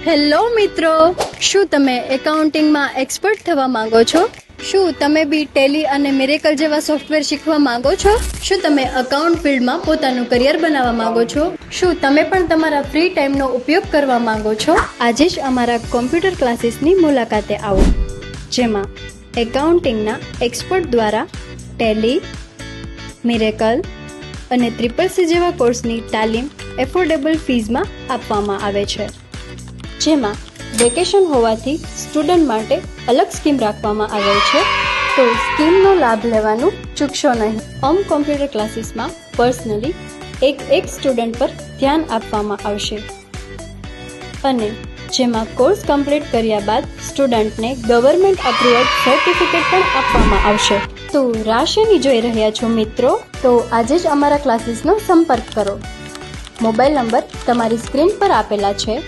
Hello મિત્રો, શું તમે એકાઉન્ટિંગમાં એક્સપર્ટ થવા માંગો છો? શું તમે બી ટેલી અને મિરેકલ જેવા સોફ્ટવેર શીખવા માંગો છો? શું તમે અકાઉન્ટ ફિલ્ડમાં પોતાનું કરિયર બનાવવા માંગો છો? શું તમે પણ તમારા ફ્રી ટાઈમનો ઉપયોગ કરવા માંગો છો? આજે જ અમારા કોમ્પ્યુટર ક્લાસીસની મુલાકાતે આવો, જેમાં એકાઉન્ટિંગના એક્સપર્ટ દ્વારા ટેલી, મિરેકલ અને CCC જેવા કોર્સની તાલીમ એફોર્ડેબલ ફીઝમાં આપવામાં આવે છે, જેમાં વેકેશન હોવાથી સ્ટુડન્ટ માટે અલગ સ્કીમ રાખવામાં આવેલ છે, તો સ્કીમનો લાભ લેવાનું ચૂકશો નહીં. કોમ્પ્યુટર ક્લાસીસમાં પર્સનલી એક સ્ટુડન્ટ પર ધ્યાન આપવામાં આવશે અને જેમાં કોર્સ કમ્પ્લીટ કર્યા બાદ સ્ટુડન્ટને ગવર્મેન્ટ અપ્રુવડ સર્ટિફિકેટ પણ આપવામાં આવશે. તો રાહ શેની જોઈ રહ્યા છો મિત્રો? તો આજે જ અમારા ક્લાસીસનો સંપર્ક કરો. મોબાઈલ નંબર તમારી સ્ક્રીન પર આપેલા છે.